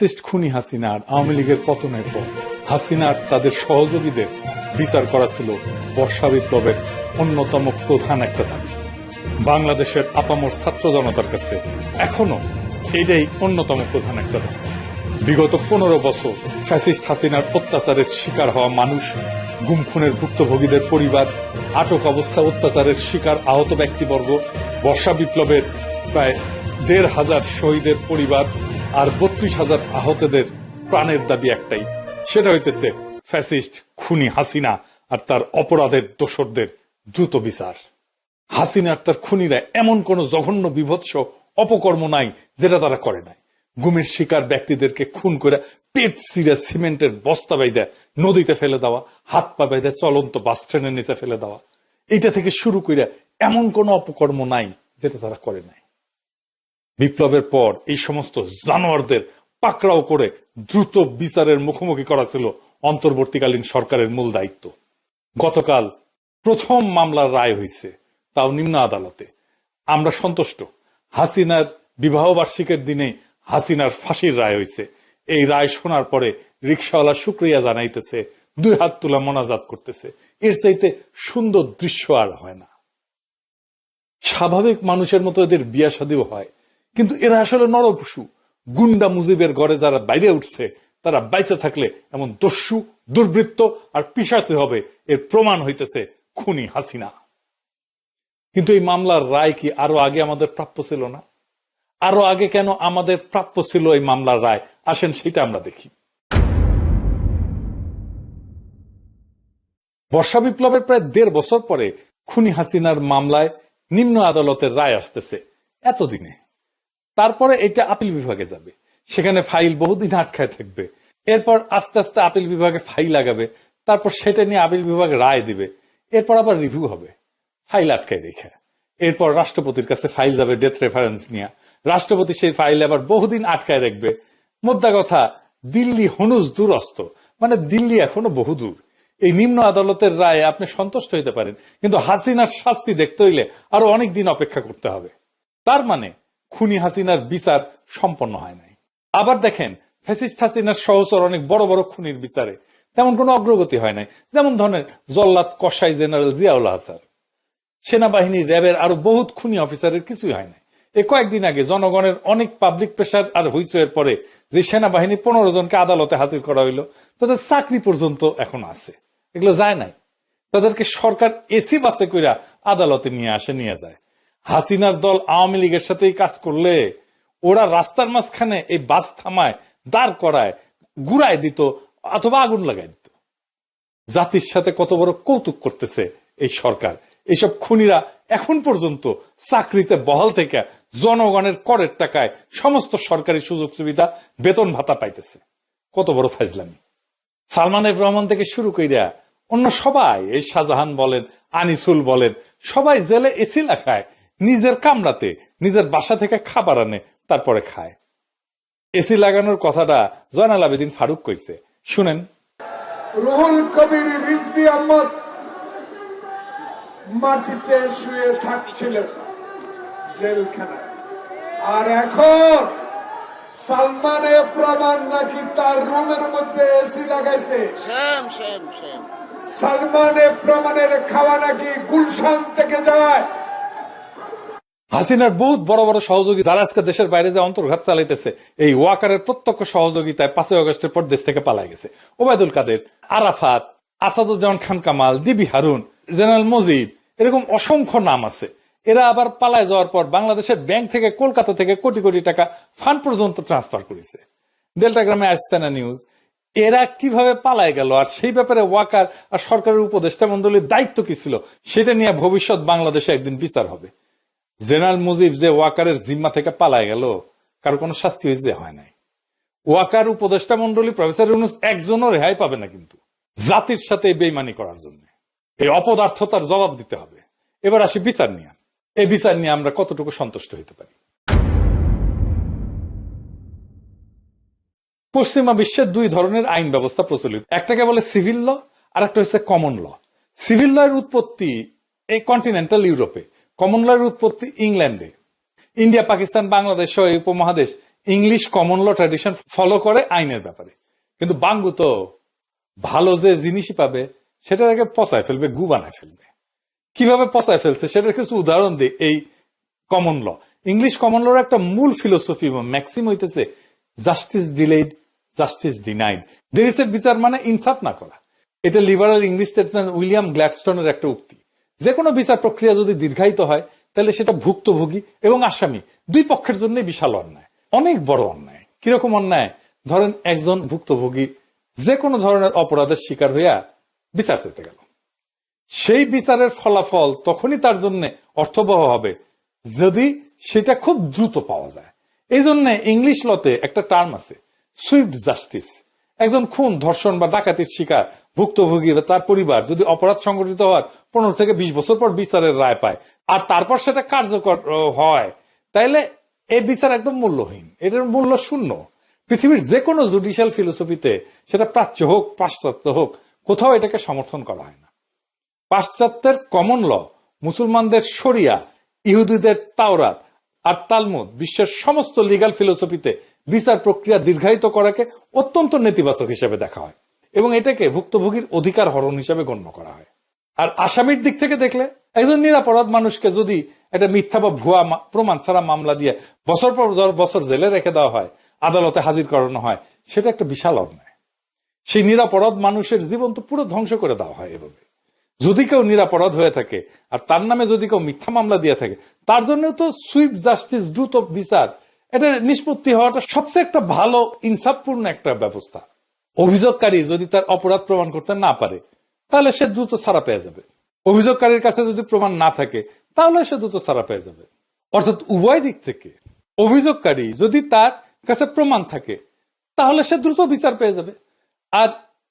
Fascist খুনি হাসিনা আর আওয়ামী লীগের পতনের পর হাসিনার তাদের সহযোগীদের বিচার করা ছিল বর্ষা বিপ্লবের অন্যতম প্রধান একটা দাবি। বাংলাদেশের আপামর ছাত্র জনতার কাছে এখনো এটাই অন্যতম প্রধান একটা দাবি। বিগত 15 বছর ফ্যাসিস্ট হাসিনার অত্যাচারের শিকার হওয়া মানুষ, গুম খুনের ভুক্তভোগীদের পরিবার, আটক অবস্থায় অত্যাচারের শিকার আহত ব্যক্তিবর্গ, বর্ষা বিপ্লবের প্রায় 1,500 শহীদের পরিবার আর 32,000 আহতদের প্রাণের দাবি একটাই, সেটা হইতেছে ফ্যাসিস্ট খুনি হাসিনা আর তার অপরাধের দোষরদের দ্রুত বিচার। হাসিনা আর তার খুনিরা এমন কোন জঘন্য বিভৎস অপকর্ম নাই যেটা তারা করে নাই। গুমের শিকার ব্যক্তিদেরকে খুন করে পেট চিরে সিমেন্টের বস্তা বাইদা নদীতে ফেলে দেওয়া, হাত পা বাইদা চলন্ত বাস ট্রেনের নিচে ফেলে দেওয়া, এইটা থেকে শুরু করে এমন কোন অপকর্ম নাই যেটা তারা করে নাই। বিপ্লবের পর এই সমস্ত জানোয়ারদের পাকড়াও করে দ্রুত বিচারের মুখোমুখি করা ছিল অন্তর্বর্তীকালীন সরকারের মূল দায়িত্ব। গতকাল প্রথম মামলার রায় হয়েছে, তাও নিম্ন আদালতে। আমরা সন্তুষ্ট। হাসিনার বিবাহ বার্ষিকীর দিনে হাসিনার ফাঁসির রায় হয়েছে। এই রায় শোনার পরে রিকশাওয়ালা শুকরিয়া জানাইতেছে, 2 হাত তুলা মোনাজাত করতেছে। এর চাইতে সুন্দর দৃশ্য আর হয় না। স্বাভাবিক মানুষের মতো এদের বিয়া শাদীও হয়, কিন্তু এরা আসলে নরপশু। গুন্ডা মুজিবের ঘরে যারা বাইরে উঠছে তারা বাইসে থাকলে এমন দস্যু, দুর্বৃত্ত আর পিশাচে হবে, এর প্রমাণ হইতেছে খুনি হাসিনা। কিন্তু এই মামলার রায় কি আরো আগে আমাদের প্রাপ্য ছিল না? আরো আগে কেন আমাদের প্রাপ্য ছিল এই মামলার রায়? আসেন সেটা আমরা দেখি। বর্ষা বিপ্লবের প্রায় 1.5 বছর পরে খুনি হাসিনার মামলায় নিম্ন আদালতের রায় আসতেছে এতদিনে। তারপরে এটা আপিল বিভাগে যাবে, সেখানে ফাইল বহুদিন আটকায় থাকবে। এরপর আস্তে আস্তে আপিল বিভাগে ফাইল লাগাবে, তারপর সেটা নিয়ে আপিল বিভাগ রায় দিবে। এরপর আবার রিভিউ হবে, ফাইল আটকায় রেখে। এরপর রাষ্ট্রপতির কাছে ফাইল যাবে ডেথ রেফারেন্স নিয়ে, রাষ্ট্রপতি সেই ফাইল আবার বহুদিন আটকায় রাখবে। মোদ্দা কথা, দিল্লি হনুজ দূরস্থ, মানে দিল্লি এখনো বহুদূর। এই নিম্ন আদালতের রায়ে আপনি সন্তুষ্ট হইতে পারেন, কিন্তু হাসিনার শাস্তি দেখতে হইলে আরো অনেক দিন অপেক্ষা করতে হবে। তার মানে খুনি হাসিনার বিচার সম্পন্ন হয় নাই। আবার দেখেন, ফ্যাসিস্ট হাসিনার সহচর অনেক বড় বড় খুনির বিচারে তেমন কোনো অগ্রগতি হয় নাই। যেমন ধরেন জল্লাদ কসাই জেনারেল জিয়াউল হাসান, সেনাবাহিনী, র্যাবের আরো বহুত খুনি অফিসারের কিছুই হয় নাই। এই কয়েকদিন আগে জনগণের অনেক পাবলিক প্রেশার আর হুইসের পরে যে সেনাবাহিনী 15 জনকে আদালতে হাজির করা হইলো, তাদের চাকরি পর্যন্ত এখন আছে, এগুলো যায় নাই। তাদেরকে সরকার এসি বাসে কইরা আদালতে নিয়ে যায়। হাসিনার দল আওয়ামী লীগের সাথেই কাজ করলে ওরা রাস্তার মাঝখানে এই বাস থামায়, দাঁড় করায়, গুড়ায় দিত অথবা আগুন লাগাই দিত। জাতির সাথে কত বড় কৌতুক করতেছে এই সরকার। এইসব খুনিরা এখন পর্যন্ত চাকরিতে বহাল থেকে জনগণের করের টাকায় সমস্ত সরকারি সুযোগ সুবিধা, বেতন ভাতা পাইতেছে। কত বড় ফাজলামি। সালমান এফ রহমান থেকে শুরু কইরা অন্য সবাই, এই শাহজাহান বলেন, আনিসুল বলেন, সবাই জেলে এসি লাগায়, নিজের কামরাতে নিজের বাসা থেকে খাবার আনে, তারপরে খায়। এসি লাগানোর কথাটা জয়নাল আবেদিন ফারুক কইছে, শুনেন। রুহুল কবির রিজভী আহমদ মাটিতে শুয়ে থাকছিলেন জেলখানায়, আর এখন সালমান এফ রহমান নাকি তার রুমের মধ্যে এসি লাগাইছে। সালমান এফ রহমানের খাওয়া নাকি গুলশান থেকে যায়। হাসিনার বহুত বড় বড় সহযোগী যারা আজকে দেশের বাইরে যে অন্তর্ঘাত চালাইতেছে, এই ওয়াকারের প্রত্যক্ষ সহযোগিতায় 5 আগস্টের পর দেশ থেকে পালাই গেছে। ওবায়দুল কাদের, আরাফাত, আসাদুজ্জামান খান কামাল, ডিবি হারুন, জেনারেল মুজিব, এরকম অসংখ্য নাম আছে। এরা আবার পালায় যাওয়ার পর বাংলাদেশের ব্যাংক থেকে, কলকাতা থেকে কোটি কোটি টাকা ফান্ড পর্যন্ত ট্রান্সফার করেছে। ডেল্টাগ্রামে আসছে না নিউজ। এরা কিভাবে পালায় গেল, আর সেই ব্যাপারে ওয়াকার আর সরকারের উপদেষ্টা মন্ডলীর দায়িত্ব কি ছিল, সেটা নিয়ে ভবিষ্যৎ বাংলাদেশে একদিন বিচার হবে। জেনারেল মুজিব যে ওয়াকারের জিম্মা থেকে পালায় গেল, কারো কোনো শাস্তি হয়েছে? হয় নাই। ওয়াকার উপদেষ্টা মন্ডলী, প্রফেসর ইউনূস একজনও রেহাই পাবে না কিন্তু জাতির সাথে বেইমানি করার জন্য। এই অপদার্থতার জবাব দিতে হবে। এবার আসি বিচার নিয়ে। এই বিচার নিয়ে আমরা কতটুকু সন্তুষ্ট হতে পারি? পশ্চিমা বিশ্বের 2 ধরনের আইন ব্যবস্থা প্রচলিত, একটাকে বলে সিভিল ল, আর একটা হচ্ছে কমন ল। সিভিল ল এর উৎপত্তি এই কন্টিনেন্টাল ইউরোপে, কমন ল এর উৎপত্তি ইংল্যান্ডে। ইন্ডিয়া, পাকিস্তান, বাংলাদেশ সহ উপমহাদেশ English common law tradition follow করে আইনের ব্যাপারে। কিন্তু বাঙ্গু তো ভালো যে জিনিসই পাবে সেটার আগে পচায় ফেলবে, গু বানায় ফেলবে। কিভাবে পচায় ফেলছে সেটার কিছু উদাহরণ দিই। এই কমন ল, ইংলিশ কমন লর একটা মূল ফিলোসফি বা ম্যাক্সিম হইতেছে জাস্টিস ডিলেইড, জাস্টিস ডিনাইড। দেরিসে বিচার মানে ইনসাফ না করা। এটা লিবারাল ইংলিশ স্টেটসম্যান উইলিয়াম গ্ল্যাডস্টোনের একটা উক্তি। যে কোনো বিচার প্রক্রিয়া যদি দীর্ঘায়িত হয় তাহলে সেটা ভুক্তভোগী এবং আসামি দুই পক্ষের জন্য বিশাল অন্যায়, অনেক বড় অন্যায়। কিরকম অন্যায়? ধরেন একজন ভুক্তভোগী যে কোনো ধরনের অপরাধের শিকার হইয়া বিচার চেতে গেল, সেই বিচারের ফলাফল তখনই তার জন্য অর্থবহ হবে যদি সেটা খুব দ্রুত পাওয়া যায়। এই জন্য ইংলিশ লতে একটা টার্ম আছে, সুইফট জাস্টিস। একজন খুন, ধর্ষণ বা ডাকাতির শিকার ভুক্তভোগী বা তার পরিবার যদি অপরাধ সংঘটিত হওয়ার 15 থেকে 20 বছর পর বিচারের রায় পায় আর তারপর সেটা কার্যকর হয়, তাইলে এই বিচার একদম মূল্যহীন, এটার মূল্য শূন্য। পৃথিবীর যে কোনো জুডিশিয়াল ফিলোসফিতে, সেটা প্রাচ্য হোক পাশ্চাত্য হোক, কোথাও এটাকে সমর্থন করা হয় না। পাশ্চাত্যের কমন ল, মুসলমানদের শরিয়া, ইহুদিদের তাওরাত আর তালমুদ, বিশ্বের সমস্ত লিগাল ফিলোসফিতে বিচার প্রক্রিয়া দীর্ঘায়িত করাকে অত্যন্ত নেতিবাচক হিসেবে দেখা হয় এবং এটাকে ভুক্তভোগীর অধিকার হরণ হিসেবে গণ্য করা হয়। আর আসামির দিক থেকে দেখলে, একজন নিরাপরাধ মানুষকে যদি একটা মিথ্যা বা ভুয়া প্রমাণ ছাড়া মামলা দিয়ে বছর পর বছর জেলে রেখে দেওয়া হয়, আদালতে হাজির করানো হয়, সেটা একটা বিশাল অন্যায়। সেই নিরাপরাধ মানুষের জীবন তো পুরো ধ্বংস করে দেওয়া হয় এভাবে। যদি কেউ নিরাপরাধ হয়ে থাকে আর তার নামে যদি কেউ মিথ্যা মামলা দিয়ে থাকে, তার জন্য তো সুইফট জাস্টিস, দ্রুত বিচার, এটা নিষ্পত্তি হওয়াটা সবচেয়ে একটা ভালো ইনসাফপূর্ণ একটা ব্যবস্থা। অভিযোগকারী যদি তার অপরাধ প্রমাণ করতে না পারে তাহলে সে দ্রুত ছাড়া পেয়ে যাবে। অভিযোগকারীর কাছে যদি প্রমাণ না থাকে তাহলে সে দ্রুত ছাড়া পেয়ে যাবে। অর্থাৎ উভয় দিক থেকে, অভিযোগকারী যদি তার কাছে প্রমাণ থাকে তাহলে সে দ্রুত বিচার পেয়ে যাবে, আর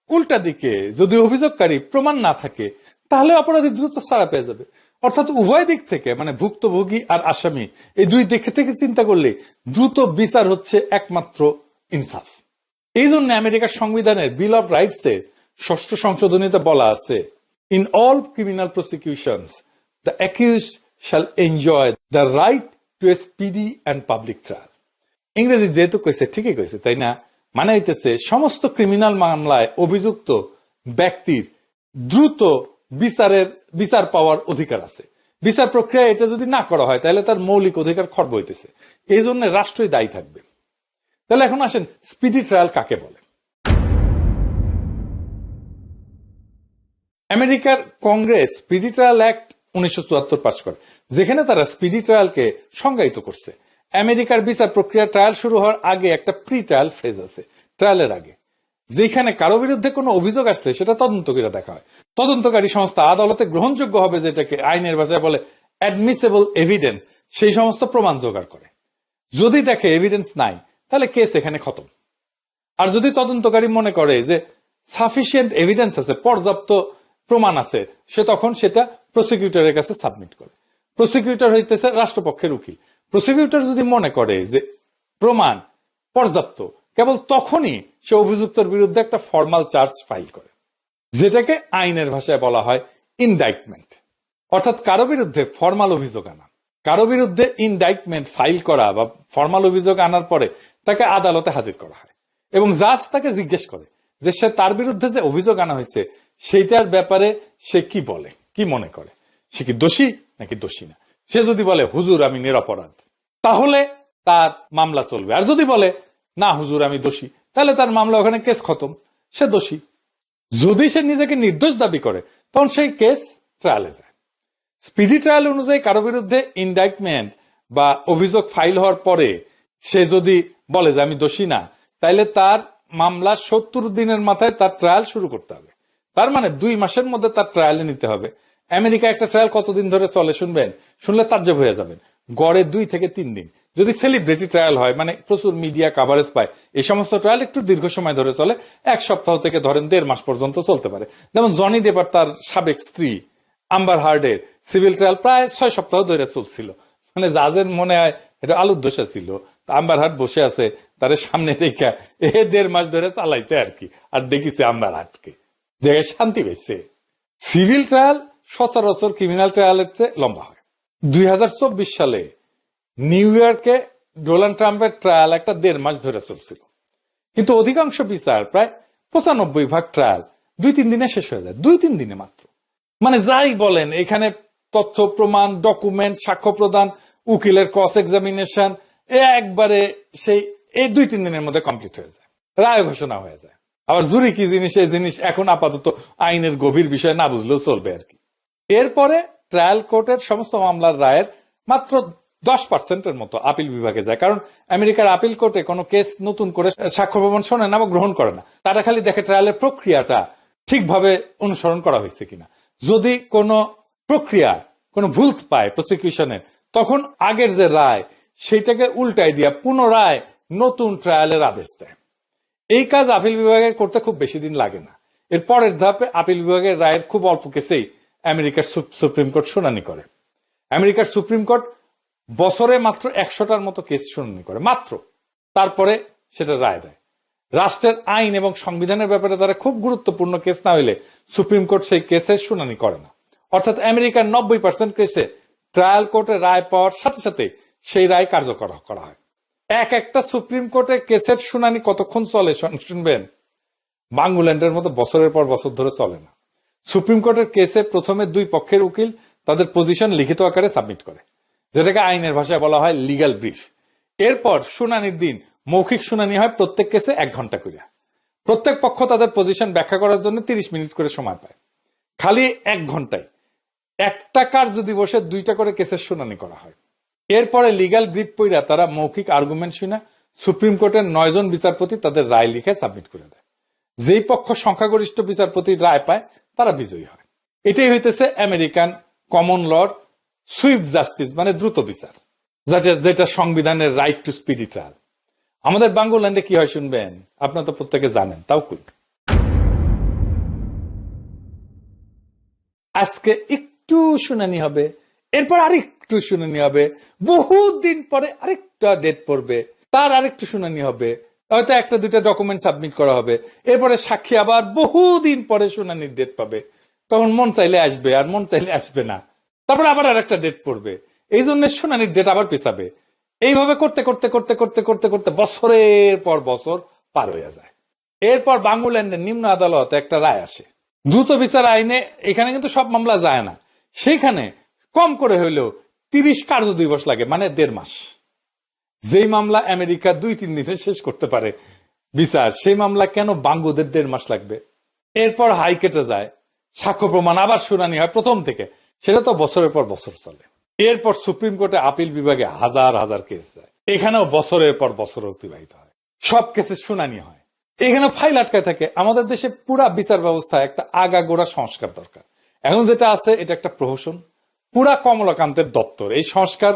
উল্টা দিকে যদি অভিযোগকারী প্রমাণ না থাকে তাহলে অপরাধী দ্রুত ছাড়া পেয়ে যাবে। অর্থাৎ উভয় দিক থেকে, মানে ভুক্তভোগী আর আসামি, এই দুই দিক থেকে চিন্তা করলে দ্রুত বিচার হচ্ছে একমাত্র ইনসাফ। এই জন্য আমেরিকার সংবিধানের বিল অফ রাইটস এর 6ষ্ঠ সংশোধনীতে বলা আছে, in all criminal প্রসিকিউশনস the accused shall enjoy the right two A speedy and public trial. ইংরেজি যেহেতু কইছে ঠিকই কইছে, তাই না? মানে হইতেছে সমস্ত ক্রিমিনাল মামলায় অভিযুক্ত ব্যক্তির দ্রুত বিচার পাওয়ার অধিকার আছে। বিচার প্রক্রিয়া এটা যদি না করা হয় তাহলে তার মৌলিক অধিকার খর্ব হইতেছে। এই জন্য রাষ্ট্রই দায়ী থাকবে। তাহলে এখন আসেন, স্পিডি ট্রায়াল কাকে বলে? আমেরিকার Congress speedy trial act 1974 pass করে, যেখানে তারা স্পিডি ট্রায়ালকে সংজ্ঞায়িত করছে। আমেরিকার বিচার প্রক্রিয়া ট্রায়াল শুরু হওয়ার আগে একটা প্রি ট্রায়াল ফেজ আছে, ট্রায়ালের আগে, যেখানে কারো বিরুদ্ধে কোনো অভিযোগ আসলে সেটা তদন্ত করে দেখা হয়। তদন্তকারী সংস্থা আদালতে গ্রহণযোগ্য হবে, যেটাকে আইনের ভাষায় বলে অ্যাডমিসেবল এভিডেন্স, সেই সমস্ত প্রমাণ জোগাড় করে। যদি দেখে এভিডেন্স নাই তাহলে কেস এখানে খতম। আর যদি তদন্তকারী মনে করে যে সাফিসিয়েন্ট এভিডেন্স আছে, পর্যাপ্ত প্রমাণ আছে, সে তখন সেটা প্রসিকিউটরের কাছে সাবমিট করে। প্রসিকিউটর হইতেছে রাষ্ট্রপক্ষের উকিল। প্রসিকিউটর যদি মনে করে যে প্রমাণ পর্যাপ্ত, কেবল তখনই সে অভিযুক্তর বিরুদ্ধে একটা ফর্মাল চার্জ ফাইল করে, যেটাকে আইনের ভাষায় বলা হয় ইনডাইটমেন্ট। অর্থাৎ কারো বিরুদ্ধে ফর্মাল অভিযোগ আনা, কারো বিরুদ্ধে ইনডাইটমেন্ট ফাইল করা বা ফর্মাল অভিযোগ আনার পরে তাকে আদালতে হাজির করা হয় এবং জাজ তাকে জিজ্ঞেস করে যে সে তার বিরুদ্ধে যে অভিযোগ আনা হয়েছে সেইটার ব্যাপারে সে কি বলে, কি মনে করে, সে কি দোষী নাকি দোষী না। সে যদি বলে হুজুর আমি নিরপরাধ, তাহলে তার মামলা চলবে। আর যদি বলে না হুজুর আমি দোষী, তাহলে তার মামলা ওখানে কেস খতম, সে দোষী। যদি সে নিজেকে নির্দোষ দাবি করে তখন সেই কেস ট্রায়ালে যায়। স্পিডি ট্রায়াল অনুযায়ী কারো বিরুদ্ধে ইনডাইটমেন্ট বা অভিযোগ ফাইল হওয়ার পরে সে যদি বলে যে আমি দোষী না, তাইলে তার মামলা 70 দিনের মাথায় তার ট্রায়াল শুরু করতে হবে। তার মানে 2 মাসের মধ্যে তার ট্রায়ালে নিতে হবে। আমেরিকা একটা ট্রায়াল কতদিন ধরে চলে শুনবেন? শুনলে তাজ্জব হয়ে যাবেন। গড়ে 2 থেকে 3 দিন। যদি সেলিব্রিটি ট্রায়াল হয়, মানে প্রচুর মিডিয়া কাভারেজ পায়, এই সমস্ত ট্রায়াল একটু দীর্ঘ সময় ধরে চলে, 1 সপ্তাহ থেকে ধরেন 1.5 মাস পর্যন্ত চলতে পারে। যেমন জনি ডেপ আর তার সাবেক স্ত্রী আম্বার হার্ডের সিভিল ট্রায়াল প্রায় 6 সপ্তাহ ধরে চলছিল। মানে জাজের মনে হয় এটা আলুর দোষা ছিল, আম্বার হার্ড বসে আছে তার সামনে রেখা 1.5 মাস ধরে চালাইছে আর কি, আর দেখিছে আম্বার হার্ডকে, দেখে শান্তি পেয়েছে। সিভিল ট্রায়াল সচরাচর ক্রিমিনাল ট্রায়ালের চেয়ে লম্বা হয়। 2024 সালে নিউ ইয়র্কে ডোনাল্ড ট্রাম্পের ট্রায়াল একটা 1.5 মাস ধরে চলছিল, কিন্তু অধিকাংশ বিচার প্রায় 95% ট্রায়াল 2-3 দিনে শেষ হয়ে যায়, 2-3 দিনে মাত্র। মানে যাই বলেন, এখানে তথ্য প্রমাণ, ডকুমেন্ট, সাক্ষ্য প্রদান, উকিলের ক্রস এক্সামিনেশন, একবারে সেই এই 2-3 দিনের মধ্যে কমপ্লিট হয়ে যায়, রায় ঘোষণা হয়ে যায়। আবার জুরি কি জিনিস, এই জিনিস এখন আপাতত আইনের গভীর বিষয় না বুঝলেও চলবে আর কি। এরপরে ট্রায়াল কোর্টের সমস্ত মামলার রায়ের মাত্র 10%-এর মতো আপিল বিভাগে যায়, কারণ আমেরিকার আপিল কোর্টে কোনো কেস নতুন করে সাক্ষ্য প্রমাণ শোনে না বা গ্রহণ করে না। তারা খালি দেখে ট্রায়ালের প্রক্রিয়াটা ঠিকভাবে অনুসরণ করা হয়েছে কিনা। যদি কোনো প্রক্রিয়া কোনো ভুল পায় প্রসিকিউশনের, তখন আগের যে রায় সেইটাকে উল্টাই দিয়া পুনরায় নতুন ট্রায়ালের আদেশ দেয়। এই কাজ আপিল বিভাগের করতে খুব বেশি দিন লাগে না। এর পরের ধাপে আপিল বিভাগের রায়ের খুব অল্প কেসেই আমেরিকার সুপ্রিম কোর্ট শুনানি করে। আমেরিকার সুপ্রিম কোর্ট বছরে মাত্র 100টার মতো কেস শুনানি করে মাত্র, তারপরে সেটা রায় দেয়। রাষ্ট্রের আইন এবং সংবিধানের ব্যাপারে তারা খুব গুরুত্বপূর্ণ কেস না হইলে সুপ্রিম কোর্ট সেই কেসের শুনানি করে না। অর্থাৎ আমেরিকার 90% কেসে ট্রায়াল কোর্টে রায় পাওয়ার সাথে সাথে সেই রায় কার্যকর করা হয়। একটা সুপ্রিম কোর্টের কেসের শুনানি কতক্ষণ চলে শুনবেন? বাংলাদেশের মতো বছরের পর বছর ধরে চলে না। সুপ্রিম কোর্টের কেসে প্রথমে 2 পক্ষের উকিল তাদের পজিশন লিখিত আকারে সাবমিট করে, যেটাকে আইনের ভাষায় বলা হয় লিগ্যাল ব্রিফ। এরপর শুনানির দিন মৌখিক শুনানি হয় প্রত্যেক কেসে 1 ঘন্টা করে। প্রত্যেক পক্ষ তাদের পজিশন ব্যাখ্যা করার জন্য 30 মিনিট করে সময় পায়। খালি 1 ঘন্টায় একটা কার্য দিবসে 2টা করে কেসের শুনানি করা হয়। এরপরে লিগ্যাল ব্রিফ পড়া তারা মৌখিক আর্গুমেন্ট শুনে সুপ্রিম কোর্টের 9 জন বিচারপতি তাদের রায় লিখে সাবমিট করে দেয়। যেই পক্ষ সংখ্যাগরিষ্ঠ বিচারপতির রায় পায় তারা বিজয়ী হয়। এটাই হইতেছে আমেরিকান কমন লর সুইফট জাস্টিস, মানে দ্রুত বিচার, যেটা সংবিধানের রাইট টু স্পিডি ট্রায়াল। আমাদের বাংলাদেশে কি হয় শুনবেন? আপনারা তো প্রত্যেকে জানেন, তাও কই। আজকে একটু শুনানি হবে, এরপর আরেকটু শুনানি হবে, বহুত দিন পরে আরেকটা ডেট পড়বে, তার আরেকটু শুনানি হবে, হয়তো 1-2টা ডকুমেন্ট সাবমিট করা হবে, এরপরে সাক্ষী আবার বহুদিন পরে শুনানির ডেট পাবে, তখন মন চাইলে আসবে আর মন চাইলে আসবে না, তারপর আবার আরেকটা ডেট পড়বে, এই জন্য শুনানির ডেট আবার পেছাবে। এইভাবে করতে করতে করতে করতে করতে করতে বছরের পর বছর পার হয়ে যায়। এরপর বাংলাদেশের নিম্ন আদালত একটা রায় আসে দ্রুত বিচার আইনে। এখানে কিন্তু সব মামলা যায় না, সেইখানে কম করে হইলেও 30 কার্য দিবস লাগে, মানে 1.5 মাস। যেই মামলা আমেরিকা 2-3 দিনে শেষ করতে পারে বিচার, সেই মামলা কেন বাংলাদেশের 1.5 মাস লাগবে? এরপর হাইকোর্টে যায়, সাক্ষ্য প্রমাণ আবার শুনানি হয় প্রথম থেকে, সেটা তো বছরের পর বছর চলে। এরপর সুপ্রিম কোর্টে আপিল বিভাগে হাজার হাজার কেস যায়, এখানেও বছরের পর বছর অতিবাহিত হয়, সব কেসের শুনানি হয়, এখানে ফাইল আটকায় থাকে। আমাদের দেশে পুরা বিচার ব্যবস্থা একটা আগাগোড়া সংস্কার দরকার। এখন যেটা আছে এটা একটা প্রহসন, পুরা কমলাকান্তের দপ্তর। এই সংস্কার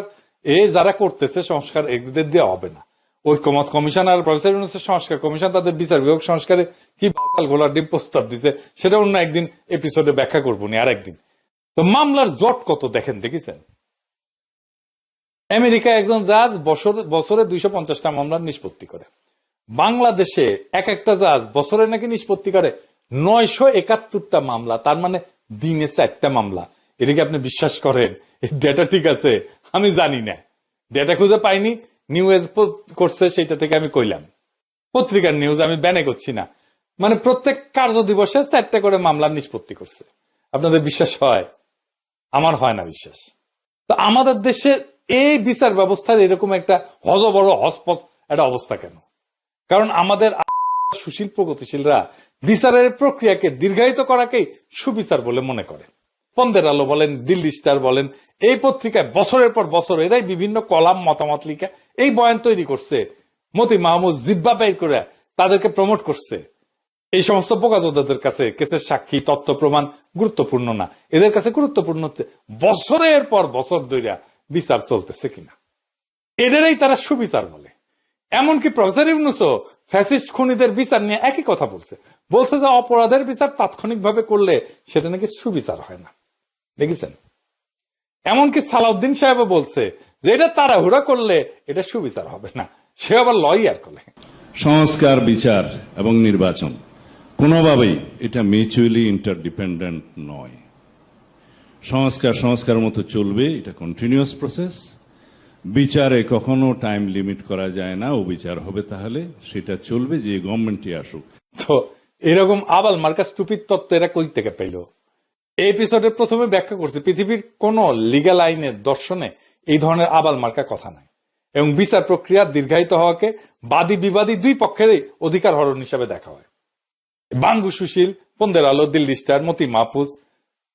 যারা করতেছে সংস্কার এদের দিয়ে হবে না। ঐক্যমত কমিশন আর প্রফেসর ইউনূসের সংস্কার কমিশন তাদের বিচার বিভাগ সংস্কারে কি বাতাল গোলার ডিম প্রস্তাব দিছে, সেটা অন্য একদিন এপিসোডে ব্যাখ্যা করবো নি, আর একদিন। তো মামলার জট কত দেখেন, দেখেছেন? আমেরিকা একজন জাজ বছরে 250টা মামলার নিষ্পত্তি করে। বাংলাদেশে একটা জাজ বছরে নাকি নিষ্পত্তি করে 971টা মামলা, তার মানে দিনে 4টা মামলা। এটা কি আপনি বিশ্বাস করেন? এই ডেটা ঠিক আছে? আমি জানি না, ডেটা খুঁজে পাইনি, নিউজ করছে সেটা থেকে আমি কইলাম, পত্রিকার নিউজ, আমি ব্যানে করছি না। মানে প্রত্যেক কার্য দিবসে 4টা করে মামলার নিষ্পত্তি করছে। আপনাদের বিশ্বাস হয়? আমার হয় না বিশ্বাস। তো আমাদের দেশে এই বিচার ব্যবস্থার এরকম একটা হজবড় হসপস একটা অবস্থা কেন? কারণ আমাদের সুশীল প্রগতিশীলরা বিচারের প্রক্রিয়াকে দীর্ঘায়িত করাকেই সুবিচার বলে মনে করে। পন্দের আলো বলেন, দিল্লি স্টার বলেন, এই পত্রিকায় বছরের পর বছর এরাই বিভিন্ন কলাম মতামত লিখে এই বয়ান তৈরি করছে, মতি মাহমুদ জিব্বা বের করে তাদেরকে প্রমোট করছে। এই সমস্ত বোকাজোদাদের কাছে কেসের সাক্ষী, তথ্য প্রমাণ গুরুত্বপূর্ণ না, এদের কাছে গুরুত্বপূর্ণ হচ্ছে বছরের পর বছর ধরে বিচার চলতেছে কিনা। এদেরই তারা সুবিচার বলে। এমনকি প্রফেসর ইউনূসও ফ্যাসিস্ট খুনিদের বিচার নিয়ে একই কথা বলছে যে অপরাধের বিচার তাৎক্ষণিকভাবে করলে সেটা নাকি সুবিচার হয় না। দেখেছেন? এমনকি সালাউদ্দিন সাহেবও বলছে যে এটা তাড়াহুড়া করলে এটা সুবিচার হবে না, সে আবার লয়ার করে। সংস্কার, বিচার এবং নির্বাচন কোনোভাবেই এটা মিউচুয়ালি ইন্টারডিপেন্ডেন্ট নয়। সংস্কার মতো চলবে, এটা কন্টিনিউয়াস প্রসেস, বিচারে কখনো টাইম লিমিট করা যায় না, ও বিচার হবে তাহলে সেটা চলবে, যে গভর্নমেন্টই আসুক। তো এরকম আবাল মার্কা স্টুপিড তত্ত্ব এরা কই থেকে পেল? এই এপিসোডে প্রথমে ব্যাখ্যা করছে পৃথিবীর কোন লিগ্যাল আইনের দর্শনে এই ধরনের আবাল মার্কা কথা নাই, এবং বিচার প্রক্রিয়া দীর্ঘায়িত হওয়াকে বাদী বিবাদী দুই পক্ষেরই অধিকার হরণ হিসাবে দেখা হয়। বাঙ্গু সুশীল, পন্দের আলো, দিল্লি স্টার, মতি মাহফুজ,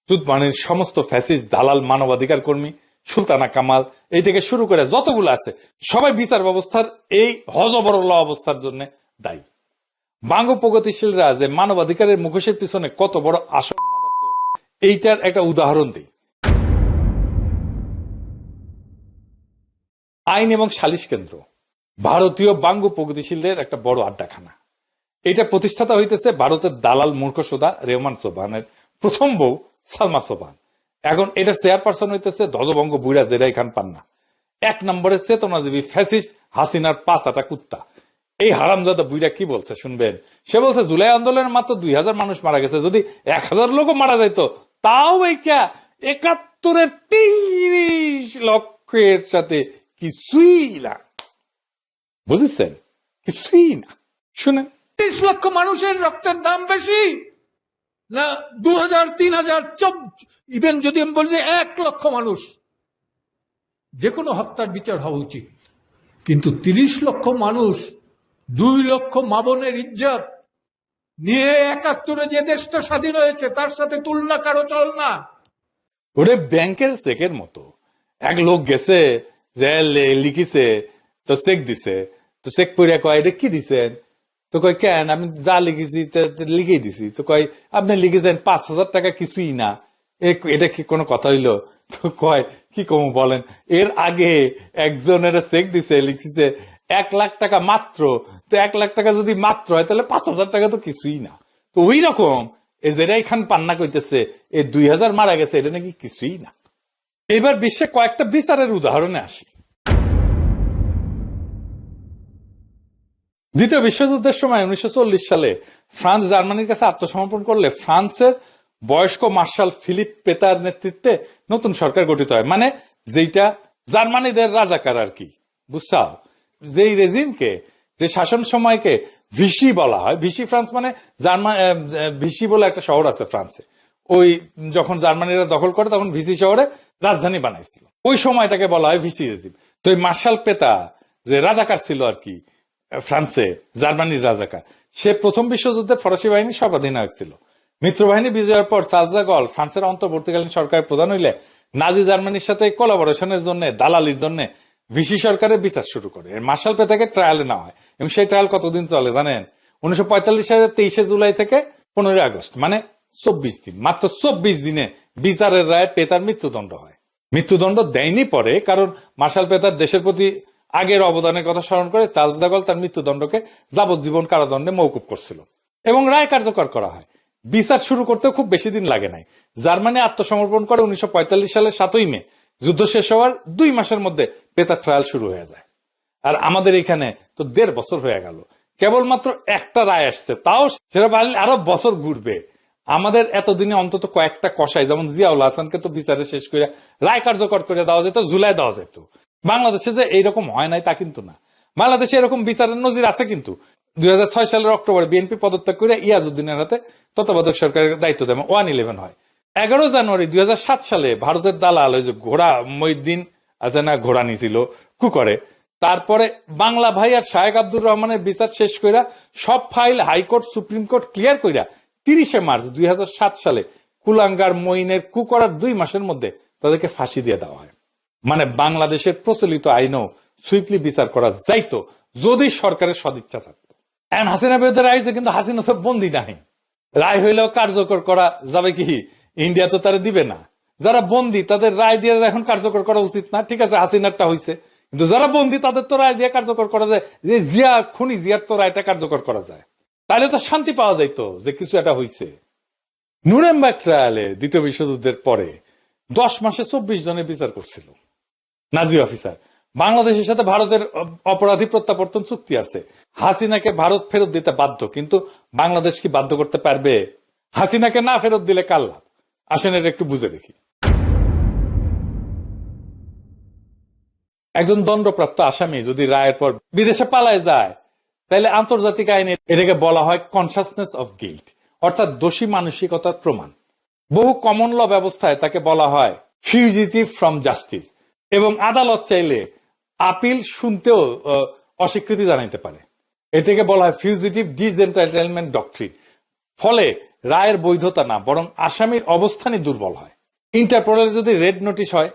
জুতমানির সমস্ত ফ্যাসিস্ট দালাল মানবাধিকার কর্মী, সুলতানা কামাল, এই থেকে শুরু করে যতগুলো আছে সবাই বিচার ব্যবস্থার এই হজবরল অবস্থার জন্য দায়ী। বাঙ্গু প্রগতিশীলরা যে মানবাধিকারের মুখোশের পিছনে কত বড় আসল এইটার একটা উদাহরণ দিই। আইন এবং সালিশ কেন্দ্র ভারতীয় বাঙ্গু প্রগতিশীলদের একটা বড় আড্ডাখানা। এটা প্রতিষ্ঠাতা হইতেছে ভারতের দালাল মূর্খসোদা রেহমান সোবহানের প্রথম বউ সালমা সোবহান। এখন এটার চেয়ারপারসন হইতেছে ধ্বজভঙ্গ বুইরা জেরাই খান পান্না, এক নম্বরের চেতনাজীবী ফ্যাসিস্ট হাসিনার পাঁচাটা কুত্তা। এই হারামজাদা বুইরা কি বলছে শুনবেন? সে বলছে জুলাই আন্দোলনের মাত্র 2000 মানুষ মারা গেছে, যদি 1000 লোকও মারা যাইতো তাও এইটা 71-এর 30 লক্ষের সাথে কিছুই না। বুঝেছেন? কিছুই না। শুনেন, 30 লক্ষ মানুষের রক্তের দাম বেশি না 2000, 3000, ইভেন যদি আমি বলি যে 1 লক্ষ মানুষ, যে কোনো হত্যার বিচার হওয়া উচিত। কিন্তু 30 লক্ষ মানুষ, 2 লক্ষ মা বোনের ইজ্জত নিয়ে 71-এ যে দেশটা স্বাধীন হয়েছে তার সাথে তুলনা কারো চল না। ওরে ব্যাংকের চেকের মতো। এক লোক গেছে যে লিখিছে, তো চেক দিছে, তো চেক পড়ে কয় এটা কি দিছেন? তো কয় কেন, আমি যা লিখেছি লিখেই দিছি। তো কয় আপনি লিখেছেন 5000 টাকা, কিছুই না, এটা কি কোনো কথা হইলো? তো কয় কি কম বলেন, এর আগে একজনের চেক দিছে, লিখছে 1 লাখ টাকা মাত্র। তো 1 লাখ টাকা যদি মাত্র হয় তাহলে 5000 টাকা তো কিছুই না। তো ওই রকম এই জেরাই খান পান্না কইতেছে এই 2000 মারা গেছে, এটা নাকি কিছুই না। এবার বিশ্বে কয়েকটা বিচারের উদাহরণে আসি। দ্বিতীয় বিশ্বযুদ্ধের সময় 1940 সালে ফ্রান্স জার্মানির কাছে আত্মসমর্পণ করলে ফ্রান্সের বয়স্ক মার্শাল ফিলিপ পেতার নেতৃত্বে নতুন সরকার গঠিত হয়, মানে যেটা জার্মানিদের রাজাকার আর কি, বুঝছাও? যেই রেজিমকে, যে শাসন সময়কে ভিসি বলা হয়। ভিসি ফ্রান্স মানে ভিসি বলে একটা শহর আছে ফ্রান্সে। ওই যখন জার্মানিরা দখল করে তখন ভিসি শহরে রাজধানী বানাইছিল, ওই সময়টাকে বলা হয় ভিসি রেজিম। তো এই মার্শাল পেতা যে রাজাকার ছিল আর কি ফ্রান্সে, জার্মানির রাজাকার, সে প্রথম বিশ্বযুদ্ধে ফরাসি বাহিনীর সর্বাধিনায়ক ছিল। মিত্রবাহিনী বিজয়ের পর চার্লস দ্য গল ফ্রান্সের অন্তর্বর্তীকালীন সরকারের প্রধান হইলে নাজি জার্মানির সাথে কোলাবোরেশনের জন্য, দালালির জন্য ভিসি সরকারের বিচার শুরু করে। মার্শাল পেতাকে ট্রায়ালে নেওয়া হয়, এবং সেই ট্রায়াল কতদিন চলে জানেন? 1945 সালের 23শে জুলাই থেকে 15ই আগস্ট, মানে 24 দিন। মাত্র 24 দিনে বিচারের রায়ে পেতার মৃত্যুদণ্ড হয়। মৃত্যুদণ্ড দেয়নি পরে, কারণ মার্শাল পেতার দেশের প্রতি আগের অবদানের কথা স্মরণ করে চার্লস দ্য গল তার মৃত্যুদণ্ডকে যাবজ্জীবন কারাদণ্ডে মওকুফ করছিল, এবং রায় কার্যকর করা হয়। বিচার শুরু করতেও খুব বেশি দিন লাগে নাই। জার্মানি আত্মসমর্পণ করে 1945 সালের 7ই মে। যুদ্ধ শেষ হওয়ার 2 মাসের মধ্যে পেতার ট্রায়াল শুরু হয়ে যায়। আর আমাদের এখানে তো 1.5 বছর হয়ে গেল, কেবলমাত্র একটা রায় আসছে, তাও সেটা আরো বছর ঘুরবে। আমাদের এতদিনে অন্তত কয়েকটা কষাই, যেমন জিয়াউল হাসানকে তো বিচারে শেষ করে রায় কার্যকর করে দেওয়া যেত, ঝুলাই দেওয়া যেত। বাংলাদেশে যে এইরকম হয় নাই তা কিন্তু না। বাংলাদেশে এরকম বিচারের নজির আছে, কিন্তু 2006 সালের অক্টোবরে বিএনপি পদত্যাগ করে ইয়াজউদ্দিনের হাতে তত্ত্বাবধায়ক সরকারের দায়িত্ব দেয়, 1/11 হয়। 11 জানুয়ারি 2007 সালে ভারতের দালাল ওই যে ঘোড়া মহিউদ্দিন আছে না, ঘোড়া নিয়েছিল কুকরে, তারপরে বাংলা ভাই আর শায়েক আব্দুর রহমানের বিচার শেষ কইরা সব file high court supreme court clear কইরা 30শে মার্চ 2007 সালে কুলাঙ্গার মঈনের করার 2 মাসের মধ্যে তাদেরকে ফাঁসি দিয়ে দেওয়া হয়। মানে বাংলাদেশের প্রচলিত আইনও সুইফটলি বিচার করা যাইতো যদি সরকারের সদিচ্ছা থাকতো। এখন হাসিনা বিরুদ্ধে রায় হয়েছে, কিন্তু হাসিনা তো বন্দী নাই। রায় হইলেও কার্যকর করা যাবে কি? ইন্ডিয়া তো তারা দিবে না। যারা বন্দী তাদের রায় দিয়ে এখন কার্যকর করা উচিত না? ঠিক আছে, হাসিনারটা হয়েছে, কিন্তু যারা বন্দী তাদের তো রায় দিয়ে কার্যকর করা যায়। যে জিয়া খুনি, জিয়ার তো রায়টা কার্যকর করা যায়, তাহলে তো শান্তি পাওয়া যাইতো যে কিছু একটা হয়েছে। নুরেমবার্গ ট্রায়ালে দ্বিতীয় বিশ্বযুদ্ধের পরে 10 মাসে 24 জনের বিচার করছিল নাজি অফিসার। বাংলাদেশের সাথে ভারতের অপরাধী প্রত্যাবর্তন চুক্তি আছে, হাসিনাকে ভারত ফেরত দিতে বাধ্য, কিন্তু বাংলাদেশ কি বাধ্য করতে পারবে? হাসিনাকে না ফেরত দিলে কাল লাভ। আসেন এটা একটু বুঝে দেখি। একজন দণ্ডপ্রাপ্ত আসামি যদি রায়ের পর বিদেশে পালায় যায়, তাহলে আন্তর্জাতিক আইনে এটাকে বলা হয় কনসাসনেস অফ গিল্ট, অর্থাৎ দোষী মানসিকতার প্রমাণ। বহু কমন ল ব্যবস্থায় তাকে বলা হয় ফিউজিটিভ ফ্রম জাস্টিস, এবং আদালত চাইলে আপিল শুনতেও অস্বীকৃতি জানাইতে পারে। এটাকে বলা হয় ফিউজিটিভ ডিজেন্টাইটেলমেন্ট ডক্ট্রিন। ফলে রায়ের বৈধতা না, বরং আসামির অবস্থানই দুর্বল হয়। ইন্টারপোলের যদি রেড নোটিশ হয়,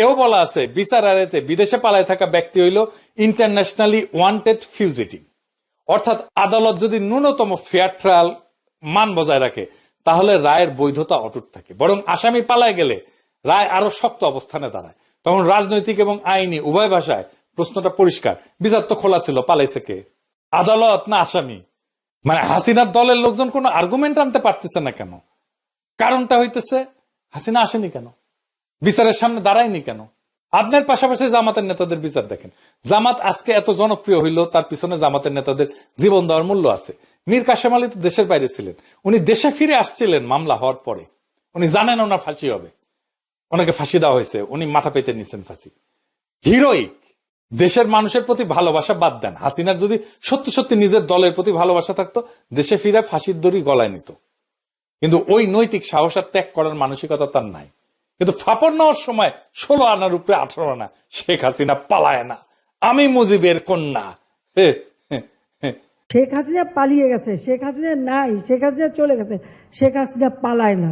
এও বলা আছে বিচার আদালতে বিদেশে পালায় থাকা ব্যক্তি হইল ইন্টারন্যাশনালি ওয়ান্টেড ফিউজিটিভ। অর্থাৎ আদালত যদি ন্যূনতম ফেয়ার ট্রায়াল মান বজায় রাখে, তাহলে রায়ের বৈধতা অটুট থাকে, বরং আসামি পালায় গেলে রায় আরো শক্ত অবস্থানে দাঁড়ায়। তখন রাজনৈতিক এবং আইনি উভয় ভাষায় প্রশ্নটা পরিষ্কার, বিচার তো খোলা ছিল, পালাইছে কে, আদালত না আসামি? মানে হাসিনার দলের লোকজন কোনো আর্গুমেন্ট আনতে পারতেছে না কেন? কারণটা হইতেছে হাসিনা আসেনি কেন, বিচারের সামনে দাঁড়ায়নি কেন? আপনার পাশাপাশি জামাতের নেতাদের বিচার দেখেন। জামাত আজকে এত জনপ্রিয় হইল, তার পিছনে জামাতের নেতাদের জীবন দেওয়ার মূল্য আছে। মীর কাসেম আলী তো দেশের বাইরে ছিলেন, উনি দেশে ফিরে আসছিলেন মামলা হওয়ার পরে। উনি জানেন ওনার ফাঁসি হবে, ওনাকে ফাঁসি দেওয়া হয়েছে, উনি মাথা পেতে নিচ্ছেন ফাঁসি। হিরোইক। দেশের মানুষের প্রতি ভালোবাসা বাদ দেন, হাসিনার যদি সত্যি সত্যি নিজের দলের প্রতি ভালোবাসা থাকতো, দেশে ফিরে ফাঁসির দড়ি গলায় নিত। কিন্তু ওই নৈতিক সাহস আর ত্যাগ করার মানসিকতা তার নাই। কিন্তু ফাপড় নেওয়ার সময় 16 আনার উপরে 18 আনা, শেখ হাসিনা পালায় না, আমি মুজিবের কন্যা। শেখ হাসিনা পালিয়ে গেছে, শেখ হাসিনা নাই, শেখ হাসিনা চলে গেছে, শেখ হাসিনা পালায় না।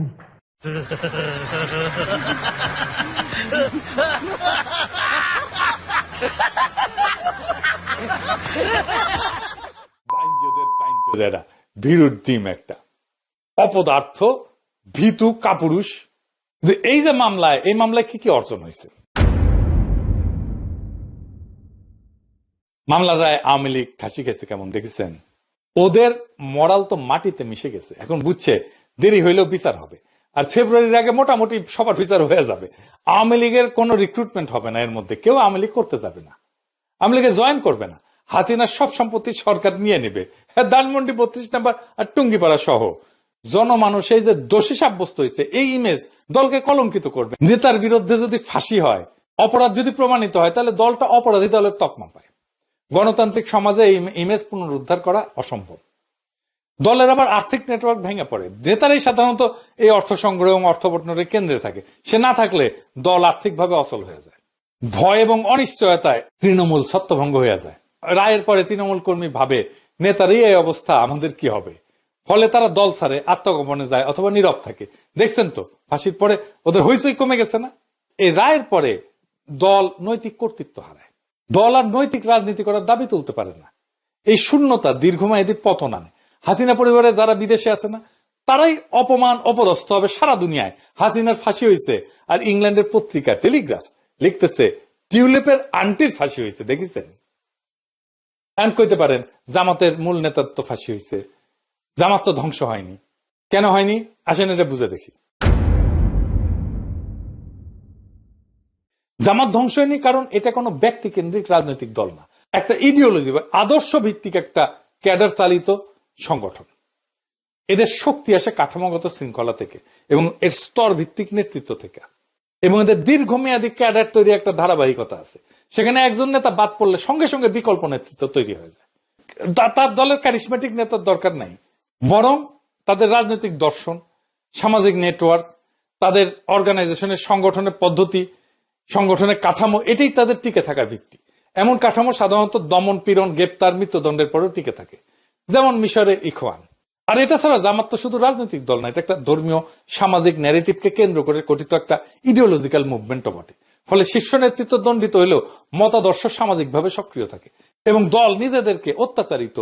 ভীরুর ডিম একটা, অপদার্থ, ভীতু, কাপুরুষ। এই যে মামলায়, এই মামলায় কি কি অর্জন হয়েছে? মামলার রায় আওয়ামী লীগ ফাঁসি খেয়েছে কেমন দেখেছেন? ওদের মরাল তো মাটিতে মিশে গেছে। এখন বুঝছে দেরি হইলেও বিচার হবে, আর ফেব্রুয়ারির আগে মোটামুটি সবার বিচার হয়ে যাবে। আওয়ামী লীগের কোন রিক্রুটমেন্ট হবে না, এর মধ্যে কেউ আওয়ামী লীগ করতে যাবে না, আওয়ামী লীগে জয়েন করবে না। হাসিনার সব সম্পত্তি সরকার নিয়ে নেবে। হ্যাঁ, ধানমন্ডি 32 নম্বর আর টুঙ্গিপাড়া সহ জনমানুষ এই যে দোষী সাব্যস্ত হয়েছে, এই ইমেজ দলকে কলঙ্কিত করবে। নেতার বিরুদ্ধে যদি ফাঁসি হয়, অপরাধ যদি প্রমাণিত হয়, তাহলে দলটা অপরাধী দলের তকমা পায়। গণতান্ত্রিক সমাজে এই ইমেজ পুনরুদ্ধার করা অসম্ভব। দলের আবার আর্থিক নেটওয়ার্ক ভেঙে পড়ে। নেতারাই সাধারণত এই অর্থ সংগ্রহ এবং অর্থ বন্টনের কেন্দ্রে থাকে। সে না থাকলে দল আর্থিকভাবে অচল হয়ে যায়। ভয় এবং অনিশ্চয়তায় তৃণমূল ছত্রভঙ্গ হয়ে যায়। রায়ের পরে তৃণমূল কর্মী ভাবে নেতারই এই অবস্থা, আমাদের কি হবে? ফলে তারা দল ছাড়ে, আত্মগোপনে যায় অথবা নীরব থাকে। দেখছেন তো ফাঁসির পরে ওদের হইচই কমে গেছে না? এই রায়ের পরে দল নৈতিক কর্তৃত্ব হারায়, দল আর নৈতিক রাজনীতি করার দাবি তুলতে পারে না। এই শূন্যতা দীর্ঘমেয়াদী পতন আনে। হাসিনা পরিবারে যারা বিদেশে আছে না, তারাই অপমান অপদস্থ হবে সারা দুনিয়ায়। হাসিনার ফাঁসি হয়েছে, আর ইংল্যান্ডের পত্রিকা টেলিগ্রাফ লিখতেছে টিউলিপের আন্টির ফাঁসি হয়েছে, দেখেছেন? কইতে পারেন জামাতের মূল নেতার তো ফাঁসি হয়েছে, জামাত তো ধ্বংস হয়নি। কেন হয়নি আসেন এটা বুঝে দেখি। জামাত ধ্বংস হয়নি কারণ এটা কোনো ব্যক্তি কেন্দ্রিক রাজনৈতিক দল না, একটা ইডিওলজি বা আদর্শ ভিত্তিক একটা ক্যাডার চালিত সংগঠন। এদের শক্তি আসে কাঠামোগত শৃঙ্খলা থেকে এবং এর স্তর ভিত্তিক নেতৃত্ব থেকে, এবং এদের দীর্ঘমেয়াদী ক্যাডার তৈরি একটা ধারাবাহিকতা আছে। সেখানে একজন নেতা বাদ পড়লে সঙ্গে সঙ্গে বিকল্প নেতৃত্ব তৈরি হয়ে যায়। তার দলের ক্যারিসমেটিক নেতার দরকার নাই, বরং তাদের রাজনৈতিক দর্শন, সামাজিক নেটওয়ার্ক, তাদের অর্গানাইজেশনের সংগঠনের পদ্ধতি, সংগঠনের কাঠামো, এটাই তাদের টিকে থাকার ভিত্তি। এমন কাঠামো সাধারণত দমন পীড়ন, গ্রেপ্তার, মৃত্যুদণ্ডের পরেও টিকে থাকে, যেমন মিশরে ইখওয়ান। আর এটা ছাড়া জামাত তো শুধু রাজনৈতিক দল না, এটা একটা ধর্মীয় সামাজিক ন্যারেটিভকে কেন্দ্র করে গঠিত একটা ইডিওলজিক্যাল মুভমেন্টও বটে। ফলে শীর্ষ নেতৃত্ব দণ্ডিত হলেও মতাদর্শ সামাজিকভাবে সক্রিয় থাকে, এবং দল নিজেদেরকে অত্যাচারিত,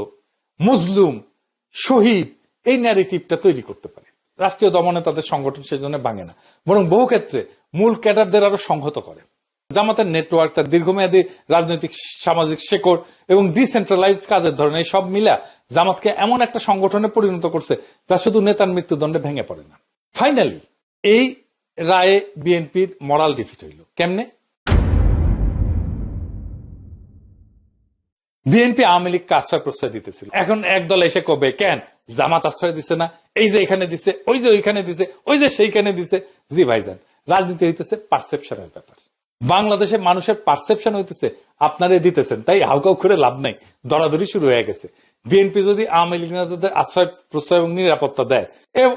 মজলুম, শহীদ এই ন্যারেটিভটা তৈরি করতে পারে। রাষ্ট্রীয় দমনে তাদের সংগঠন সেজন্য ভাঙে না, বরং বহু ক্ষেত্রে মূল ক্যাডারদের আরো সংহত করে। জামাতের নেটওয়ার্ক, তার দীর্ঘমেয়াদী রাজনৈতিক সামাজিক শেকড় এবং ডিসেন্ট্রালাইজ কাজের ধরনের সব মিলা জামাতকে এমন একটা সংগঠনে পরিণত করছে যা শুধু নেতার মৃত্যুদণ্ডে ভেঙে পড়ে না। ফাইনালি এই রায়ে বিএনপির মরাল ডিফিট হইল কেমনে? বিএনপি আওয়ামী লীগকে আশ্রয় প্রশ্রয় দিতেছিল। এখন একদল এসে কবে কেন জামাত আশ্রয় দিছে না, এই যে এখানে দিছে, ওই যে ওইখানে দিছে, ওই যে সেইখানে দিছে। জি ভাইজান, রাজনীতি হইতেছে পারসেপশনের ব্যাপার। বাংলাদেশে মানুষের পারসেপশন হইতেছে আপনারা দিতেছেন, তাই হাউকাউ করে লাভ নাই, দরাদরি শুরু হয়ে গেছে। বিএনপি যদি আওয়ামী লীগ নেতাদের আশ্রয় প্রশ্রয় এবং নিরাপত্তা দেয়,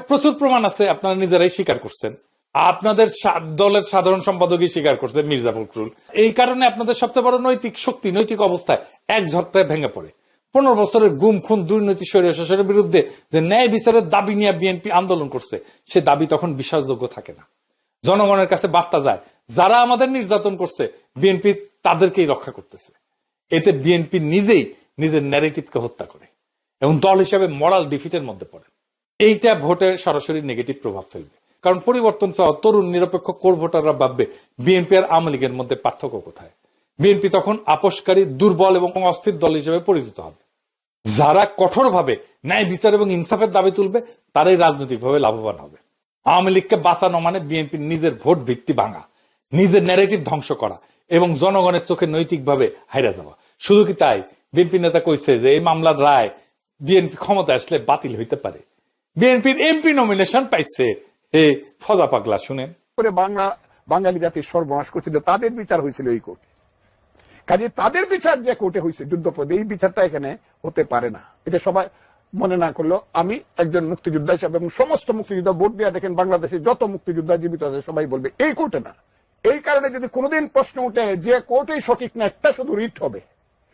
প্রচুর প্রমাণ আছে, আপনারা নিজেরাই স্বীকার করছেন। আপনাদের দলের সাধারণ সম্পাদকই স্বীকার করছে, মির্জা ফখরুল। এই কারণে আপনাদের সবচেয়ে বড় নৈতিক শক্তি, নৈতিক অবস্থায় এক ঝটকায় ভেঙে পড়ে। 15 বছরের গুম খুন দুর্নীতি স্বৈরশাসনের বিরুদ্ধে যে ন্যায় বিচারের দাবি নিয়ে বিএনপি আন্দোলন করছে, সে দাবি তখন বিশ্বাসযোগ্য থাকে না। জনগণের কাছে বার্তা যায়, যারা আমাদের নির্যাতন করছে বিএনপি তাদেরকেই রক্ষা করতেছে। এতে বিএনপি নিজেই নিজের ন্যারেটিভকে হত্যা করে এবং দল হিসেবে মরাল ডিফিটের মধ্যে পড়ে। এইটা ভোটে সরাসরি নেগেটিভ প্রভাব ফেলবে, কারণ পরিবর্তন চাওয়া তরুণ নিরপেক্ষ কোর ভোটাররা ভাববে বিএনপি আর আওয়ামী লীগের মধ্যে পার্থক্য কোথায়। বিএনপি তখন আপোষকারী, দুর্বল এবং অস্থির দল হিসেবে পরিচিত হবে। যারা কঠোরভাবে ন্যায় বিচার এবং ইনসাফের দাবি তুলবে তারাই রাজনৈতিকভাবে লাভবান হবে। আওয়ামী লীগকে বাঁচানো মানে বিএনপির নিজের ভোট ভিত্তি ভাঙা, নিজের ন্যারেটিভ ধ্বংস করা এবং জনগণের চোখে নৈতিকভাবে হাইরা যাওয়া। শুধু কি তাই, বিএনপি নেতা কইছে যে এই মামলার রায় বিএনপি ক্ষমতা আসলে বাতিল হইতে পারে। বিএনপির এমপি নমিনেশন পাইছে। ফজা পাগলা শুনেন। বাঙালি জাতির সর্বনাশ করছিল, তাদের বিচার হয়েছিল এই কোর্টে। কাজে তাদের বিচার যে কোর্টে হয়েছে যুদ্ধপদে, এই বিচারটা এখানে হতে পারে না। এটা সবাই মনে না করলো। আমি একজন মুক্তিযোদ্ধা হিসাবে এবং সমস্ত মুক্তিযোদ্ধা ভোট দিয়ে দেখেন, বাংলাদেশে যত মুক্তিযোদ্ধা জীবিত আছে সবাই বলবে এই কোর্টে না। এই কারণে যদি কোনোদিন প্রশ্ন উঠে যে কোর্টেই সঠিক না, একটা শুধু রিট হবে,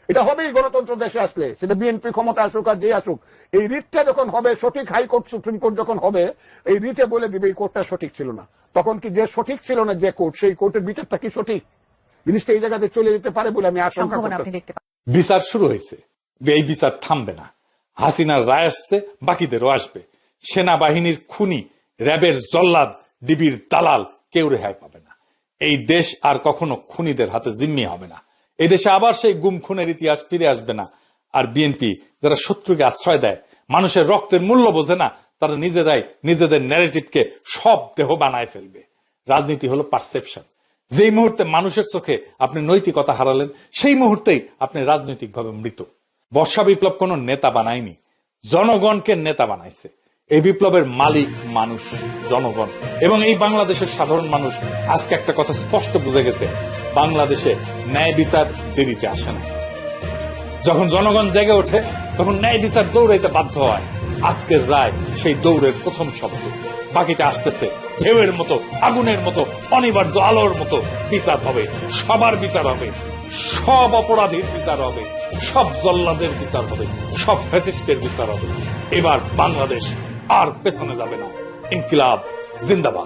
এটা হবেই গণতন্ত্র দেশে আসলে, সেটা বিএনপি ক্ষমতা আসুক আর যে আসুক। এই রিটটা যখন হবে সঠিক, হাইকোর্ট সুপ্রিম কোর্ট যখন হবে, এই রিটে বলে দিবে এই কোর্টটা সঠিক ছিল না। তখন কি যে সঠিক ছিল না যে কোর্ট, সেই কোর্টের বিচারটা কি সঠিক, জিনিসটা এই জায়গাতে চলে যেতে পারে বলে আমি আশঙ্কা করছি। বিচার শুরু হয়েছে, এই বিচার থামবে না। হাসিনার রায় আসছে, বাকিদেরও আসবে। সেনাবাহিনীর খুনি, র্যাবের জল্লাদ, ডিবির দালাল কেউ রেহাই পাবে না। এই দেশ আর কখনো খুনিদের হাতে জিম্মি হবে না। এই দেশে আবার সেই গুম খুনের ইতিহাস ফিরে আসবে না। আর বিএনপি যারা শত্রুকে আশ্রয় দেয়, মানুষের রক্তের মূল্য বোঝে না, তারা নিজেরাই নিজেদের ন্যারেটিভকে সব দেহ বানায় ফেলবে। রাজনীতি হলো পারসেপশন। যেই মুহূর্তে মানুষের চোখে আপনি নৈতিকতা হারালেন, সেই মুহূর্তেই আপনি রাজনৈতিকভাবে মৃত। বর্ষা বিপ্লব কোন নেতা বানায়নি, জনগণকে নেতা বানাইছে। এই বিপ্লবের মালিক মানুষ, জনগণ। এবং এই বাংলাদেশের সাধারণ মানুষ আজকে একটা কথা স্পষ্ট বুঝে গেছে, বাংলাদেশে ন্যায় বিচার দেরিতে আসে না। যখন জনগণ জেগে ওঠে তখন ন্যায় বিচার দৌড়াইতে বাধ্য হয়। আজকের রায় সেই দৌড়ের প্রথম শব্দ। বাকিটা আসতেছে ঢেউয়ের মতো, আগুনের মতো, অনিবার্য আলোর মতো। বিচার হবে, সবার বিচার হবে, সব অপরাধীর বিচার হবে, সব জল্লাদের বিচার হবে, সব ফ্যাসিস্টের বিচার হবে। এবার বাংলাদেশ আর পেছনে যাবে না। ইনকিলাব জিন্দাবাদ।